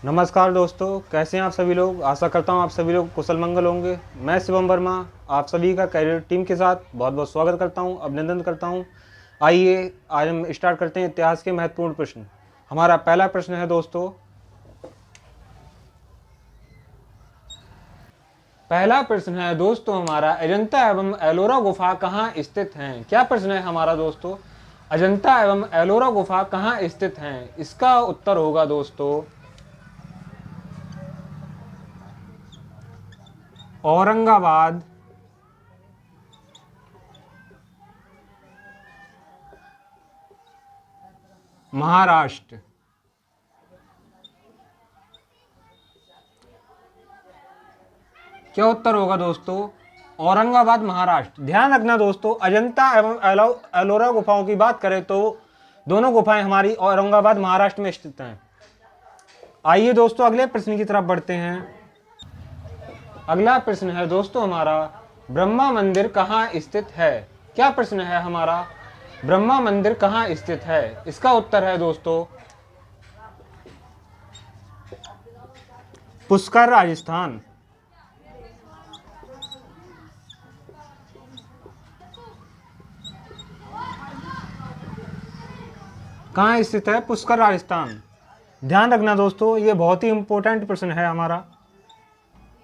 नमस्कार दोस्तों, कैसे हैं आप सभी लोग। आशा करता हूं आप सभी लोग कुशल मंगल होंगे। मैं शिवम वर्मा आप सभी का कैरियर टीम के साथ बहुत बहुत स्वागत करता हूं, अभिनंदन करता हूं। आइए आज हम स्टार्ट करते हैं इतिहास के महत्वपूर्ण प्रश्न। हमारा पहला प्रश्न है दोस्तों, हमारा अजंता एवं एलोरा गुफा कहाँ स्थित हैं। क्या प्रश्न है हमारा दोस्तों, अजंता एवं एलोरा गुफा कहाँ स्थित हैं। इसका उत्तर होगा दोस्तों औरंगाबाद, महाराष्ट्र। क्या उत्तर होगा दोस्तों, औरंगाबाद, महाराष्ट्र। ध्यान रखना दोस्तों, अजंता एवं एलोरा गुफाओं की बात करें तो दोनों गुफाएं हमारी औरंगाबाद, महाराष्ट्र में स्थित हैं। आइए दोस्तों अगले प्रश्न की तरफ बढ़ते हैं। अगला प्रश्न है दोस्तों हमारा, ब्रह्मा मंदिर कहाँ स्थित है। क्या प्रश्न है हमारा, ब्रह्मा मंदिर कहाँ स्थित है। इसका उत्तर है दोस्तों पुष्कर, राजस्थान। कहाँ स्थित है, पुष्कर, राजस्थान। ध्यान रखना दोस्तों, ये बहुत ही इंपॉर्टेंट प्रश्न है हमारा,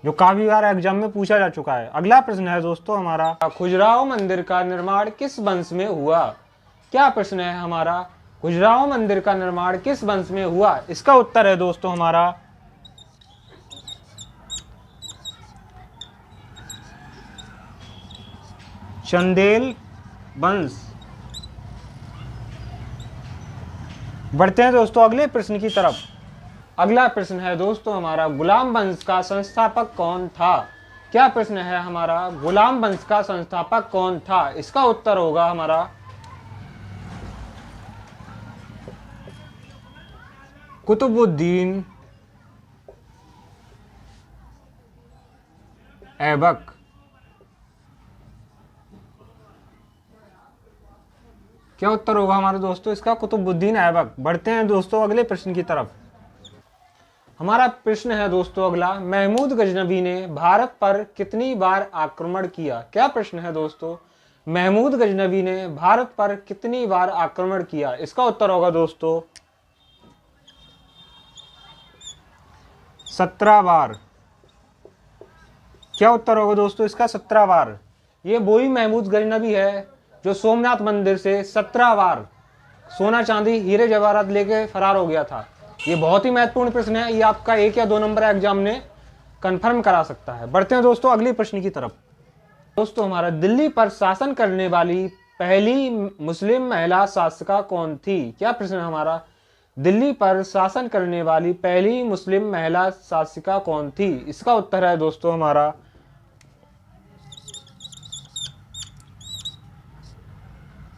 जो काफी बार एग्जाम में पूछा जा चुका है। अगला प्रश्न है दोस्तों हमारा, खजुराहो मंदिर का निर्माण किस वंश में हुआ। क्या प्रश्न है हमारा, खजुराहो मंदिर का निर्माण किस वंश में हुआ। इसका उत्तर है दोस्तों हमारा चंदेल वंश। बढ़ते हैं दोस्तों अगले प्रश्न की तरफ। अगला प्रश्न है दोस्तों हमारा, गुलाम वंश का संस्थापक कौन था। क्या प्रश्न है हमारा, गुलाम वंश का संस्थापक कौन था। इसका उत्तर होगा हमारा कुतुबुद्दीन ऐबक। क्या उत्तर होगा हमारे दोस्तों इसका, कुतुबुद्दीन ऐबक। बढ़ते हैं दोस्तों अगले प्रश्न की तरफ। हमारा प्रश्न है दोस्तों अगला, महमूद गजनबी ने भारत पर कितनी बार आक्रमण किया। क्या प्रश्न है दोस्तों, महमूद गजनबी ने भारत पर कितनी बार आक्रमण किया। इसका उत्तर होगा दोस्तों 17 बार। क्या उत्तर होगा दोस्तों इसका, 17 बार। ये वही महमूद गजनबी है जो सोमनाथ मंदिर से 17 बार सोना चांदी हीरे जवाहरात लेके फरार हो गया था। ये बहुत ही महत्वपूर्ण प्रश्न है, ये आपका 1 या 2 नंबर एग्जाम ने कंफर्म करा सकता है। बढ़ते हैं दोस्तों अगले प्रश्न की तरफ। दोस्तों हमारा, दिल्ली पर शासन करने वाली पहली मुस्लिम महिला शासिका कौन थी। क्या प्रश्न है हमारा, दिल्ली पर शासन करने वाली पहली मुस्लिम महिला शासिका कौन थी। इसका उत्तर है दोस्तों हमारा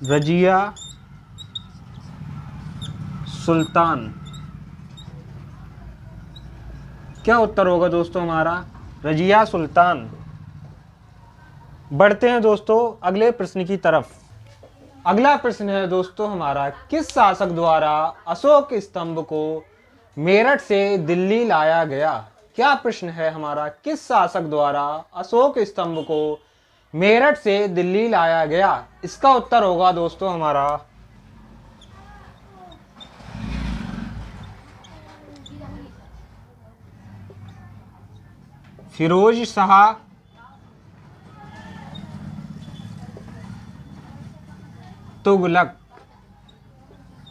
रजिया सुल्तान। क्या उत्तर होगा दोस्तों हमारा, रजिया सुल्तान। बढ़ते हैं दोस्तों अगले प्रश्न की तरफ। अगला प्रश्न है दोस्तों हमारा, किस शासक द्वारा अशोक स्तंभ को मेरठ से दिल्ली लाया गया। क्या प्रश्न है हमारा, किस शासक द्वारा अशोक स्तंभ को मेरठ से दिल्ली लाया गया। इसका उत्तर होगा दोस्तों हमारा फिरोज शाह तुगलक।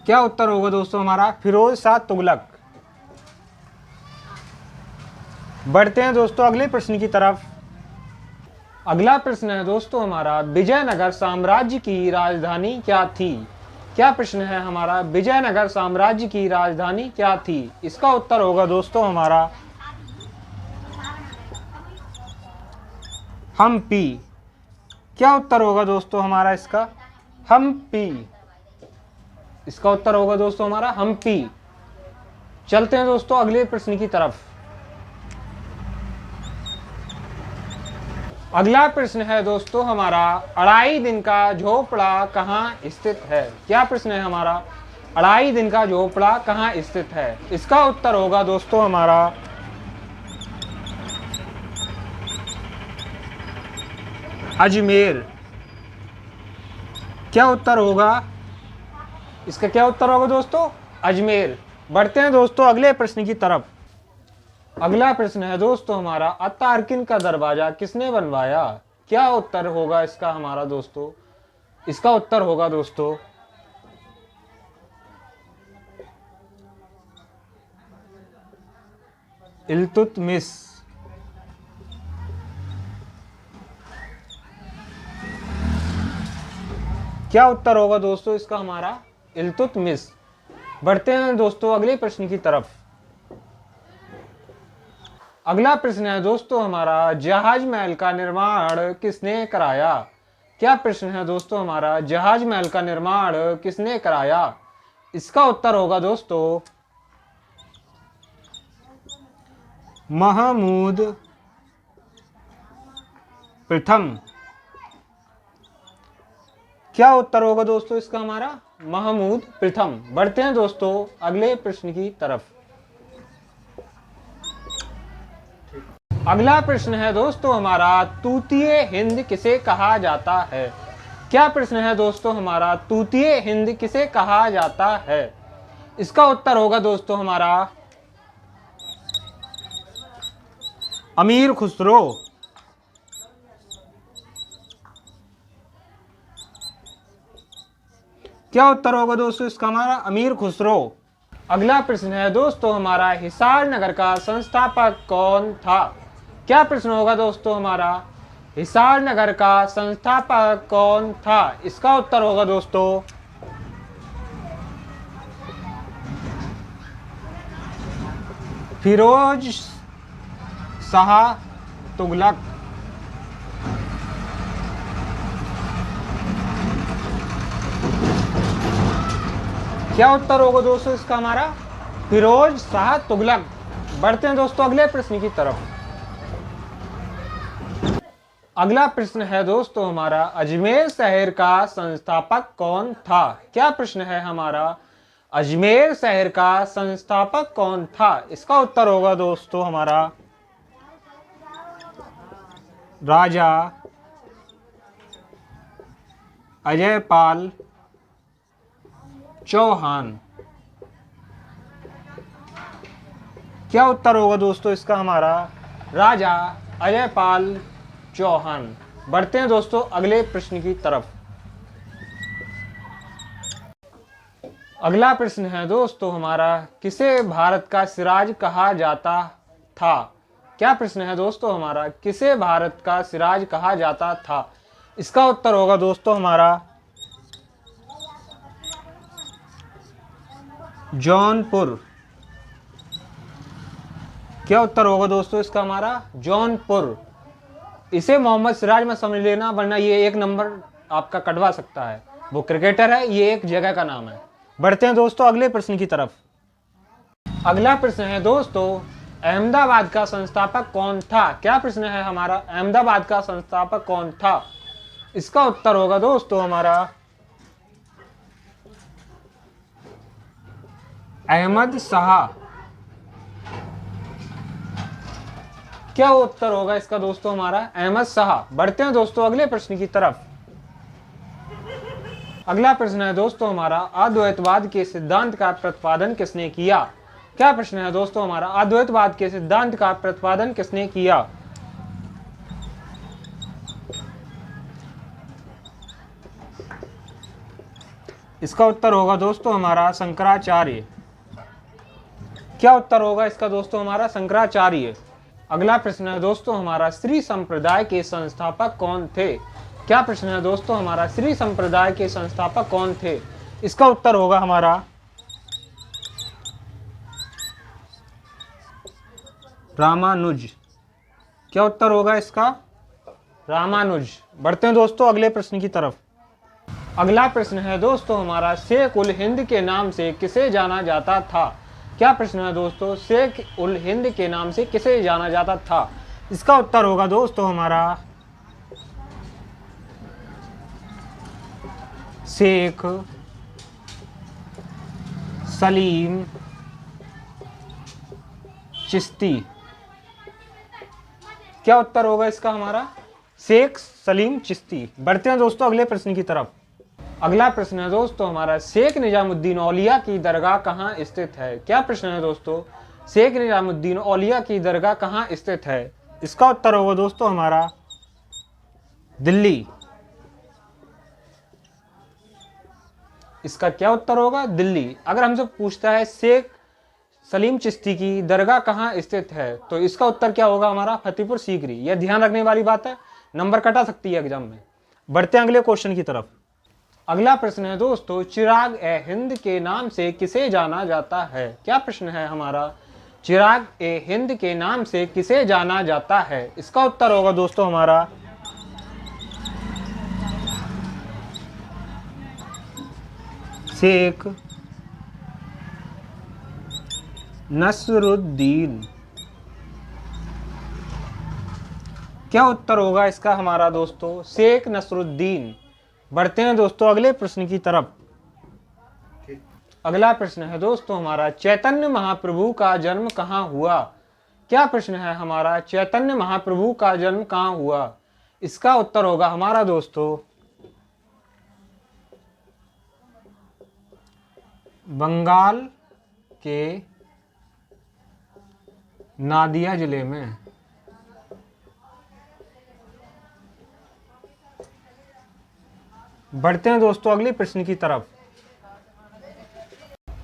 क्या उत्तर होगा दोस्तों हमारा, फिरोज शाह तुगलक। बढ़ते हैं दोस्तों अगले प्रश्न की तरफ। अगला प्रश्न है दोस्तों हमारा, विजयनगर साम्राज्य की राजधानी क्या थी। क्या प्रश्न है हमारा, विजयनगर साम्राज्य की राजधानी क्या थी। इसका उत्तर होगा दोस्तों हमारा हम्पी। क्या उत्तर होगा दोस्तों हमारा इसका, हम्पी। इसका उत्तर होगा दोस्तों हमारा हम्पी। चलते हैं दोस्तों अगले प्रश्न की तरफ। अगला प्रश्न है दोस्तों हमारा, अढ़ाई दिन का झोपड़ा कहाँ स्थित है। क्या प्रश्न है हमारा, अढ़ाई दिन का झोपड़ा कहाँ स्थित है? इसका उत्तर होगा दोस्तों हमारा अजमेर। क्या उत्तर होगा इसका? क्या उत्तर होगा दोस्तों? अजमेर। बढ़ते हैं दोस्तों अगले प्रश्न की तरफ। अगला प्रश्न है दोस्तों हमारा, अतार्किन का दरवाजा किसने बनवाया? क्या उत्तर होगा इसका हमारा दोस्तों? इसका उत्तर होगा दोस्तों इल्तुतमिश। क्या उत्तर होगा दोस्तों इसका हमारा? इल्तुतमिश। बढ़ते हैं दोस्तों अगले प्रश्न की तरफ। अगला प्रश्न है दोस्तों हमारा, जहाज महल का निर्माण किसने कराया? क्या प्रश्न है दोस्तों हमारा, जहाज महल का निर्माण किसने कराया? इसका उत्तर होगा दोस्तों महमूद प्रथम। क्या उत्तर होगा दोस्तों इसका हमारा? महमूद प्रथम। बढ़ते हैं दोस्तों अगले प्रश्न की तरफ। अगला प्रश्न है दोस्तों हमारा, तूतीय हिंद किसे कहा जाता है? क्या प्रश्न है दोस्तों हमारा, तूतीय हिंद किसे कहा जाता है? इसका उत्तर होगा दोस्तों हमारा अमीर खुसरो। क्या उत्तर होगा दोस्तों इसका हमारा? अमीर खुसरो। अगला प्रश्न है दोस्तों हमारा, हिसार नगर का संस्थापक कौन था? क्या प्रश्न होगा दोस्तों हमारा, हिसार नगर का संस्थापक कौन था? इसका उत्तर होगा दोस्तों फिरोज शाह तुगलक। क्या उत्तर होगा दोस्तों इसका हमारा? फिरोज शाह तुगलक। बढ़ते हैं दोस्तों अगले प्रश्न की तरफ। अगला प्रश्न है दोस्तों हमारा, अजमेर शहर का संस्थापक कौन था? क्या प्रश्न है हमारा, अजमेर शहर का संस्थापक कौन था? इसका उत्तर होगा दोस्तों हमारा राजा अजयपाल चौहान। क्या उत्तर होगा दोस्तों इसका हमारा? राजा अजयपाल चौहान। बढ़ते हैं दोस्तों अगले प्रश्न की तरफ। अगला प्रश्न है दोस्तों हमारा, किसे भारत का सिराज कहा जाता था? क्या प्रश्न है दोस्तों हमारा, किसे भारत का सिराज कहा जाता था? इसका उत्तर होगा दोस्तों हमारा जौनपुर। क्या उत्तर होगा दोस्तों इसका हमारा? जौनपुर। इसे मोहम्मद सिराज में समझ लेना, वरना ये एक नंबर आपका कटवा सकता है। वो क्रिकेटर है, ये एक जगह का नाम है। बढ़ते हैं दोस्तों अगले प्रश्न की तरफ। अगला प्रश्न है दोस्तों, अहमदाबाद का संस्थापक कौन था? क्या प्रश्न है हमारा, अहमदाबाद का संस्थापक कौन था? इसका उत्तर होगा दोस्तों हमारा अहमद शाह। क्या उत्तर होगा इसका दोस्तों हमारा? अहमद शाह। बढ़ते हैं दोस्तों अगले प्रश्न की तरफ। अगला प्रश्न है दोस्तों हमारा, अद्वैतवाद के सिद्धांत का प्रतिपादन किसने किया? क्या प्रश्न है दोस्तों हमारा, अद्वैतवाद के सिद्धांत का प्रतिपादन किसने किया? इसका उत्तर होगा दोस्तों हमारा शंकराचार्य। क्या उत्तर होगा इसका दोस्तों हमारा? शंकराचार्य। अगला प्रश्न है दोस्तों हमारा, श्री संप्रदाय के संस्थापक कौन थे? क्या प्रश्न है दोस्तों हमारा, श्री संप्रदाय के संस्थापक कौन थे? इसका उत्तर होगा हमारा रामानुज। क्या उत्तर होगा इसका? रामानुज। बढ़ते हैं दोस्तों अगले प्रश्न की तरफ। अगला प्रश्न है दोस्तों हमारा, शेख उल हिंद के नाम से किसे जाना जाता था? क्या प्रश्न है दोस्तों, शेख उल हिंद के नाम से किसे जाना जाता था? इसका उत्तर होगा दोस्तों हमारा शेख सलीम चिश्ती। क्या उत्तर होगा इसका हमारा? शेख सलीम चिश्ती। बढ़ते हैं दोस्तों अगले प्रश्न की तरफ। अगला प्रश्न है दोस्तों हमारा, शेख निजामुद्दीन औलिया की दरगाह कहाँ स्थित है? क्या प्रश्न है दोस्तों? शेख निजामुद्दीन औलिया की दरगाह कहाँ स्थित है? इसका उत्तर होगा दोस्तों हमारा दिल्ली। इसका क्या उत्तर होगा? दिल्ली। अगर हमसे पूछता है शेख सलीम चिश्ती की दरगाह कहाँ स्थित है, तो इसका उत्तर क्या होगा हमारा? फतेहपुर सीकरी। यह ध्यान रखने वाली बात है, नंबर कटा सकती है एग्जाम में। बढ़ते हैं अगले क्वेश्चन की तरफ। अगला प्रश्न है दोस्तों, चिराग ए हिंद के नाम से किसे जाना जाता है? क्या प्रश्न है हमारा? चिराग ए हिंद के नाम से किसे जाना जाता है? इसका उत्तर होगा दोस्तों हमारा शेख नसरुद्दीन। क्या उत्तर होगा इसका हमारा दोस्तों? शेख नसरुद्दीन। बढ़ते हैं दोस्तों अगले प्रश्न की तरफ। अगला प्रश्न है दोस्तों हमारा, चैतन्य महाप्रभु का जन्म कहाँ हुआ? क्या प्रश्न है हमारा? चैतन्य महाप्रभु का जन्म कहाँ हुआ? इसका उत्तर होगा हमारा दोस्तों बंगाल के नादिया जिले में। बढ़ते हैं दोस्तों अगले प्रश्न की तरफ।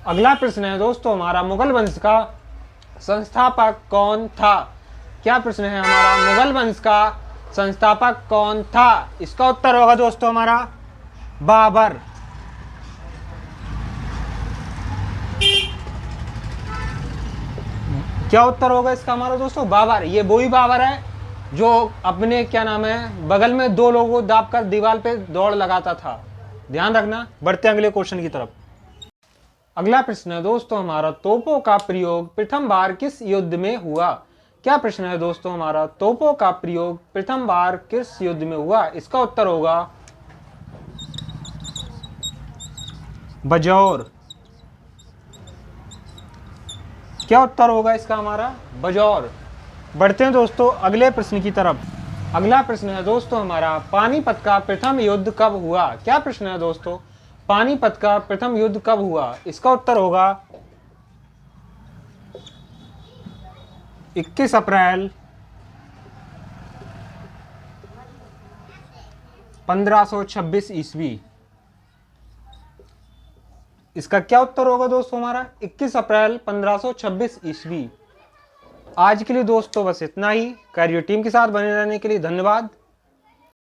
अगला प्रश्न है दोस्तों हमारा, मुगल वंश का संस्थापक कौन था? क्या प्रश्न है हमारा? मुगल वंश का संस्थापक कौन था? इसका उत्तर होगा दोस्तों हमारा बाबर। क्या उत्तर होगा इसका हमारा दोस्तों? बाबर। ये वही बाबर है जो अपने क्या नाम है बगल में दो लोगों को दाब कर दीवार पे दौड़ लगाता था, ध्यान रखना। बढ़ते अगले क्वेश्चन की तरफ। अगला प्रश्न है दोस्तों हमारा, तोपों का प्रयोग प्रथम बार किस युद्ध में हुआ? क्या प्रश्न है दोस्तों हमारा? तोपों का प्रयोग प्रथम बार किस युद्ध में हुआ? इसका उत्तर होगा बजौर। क्या उत्तर होगा इसका हमारा? बजौर। बढ़ते हैं दोस्तों अगले प्रश्न की तरफ। अगला प्रश्न है दोस्तों हमारा, पानीपत का प्रथम युद्ध कब हुआ? क्या प्रश्न है दोस्तों? पानीपत का प्रथम युद्ध कब हुआ? इसका उत्तर होगा 21 अप्रैल 1526 ईस्वी। इसका क्या उत्तर होगा दोस्तों हमारा? 21 अप्रैल 1526 ईस्वी। आज के लिए दोस्तों बस इतना ही। कैरियर टीम के साथ बने रहने के लिए धन्यवाद।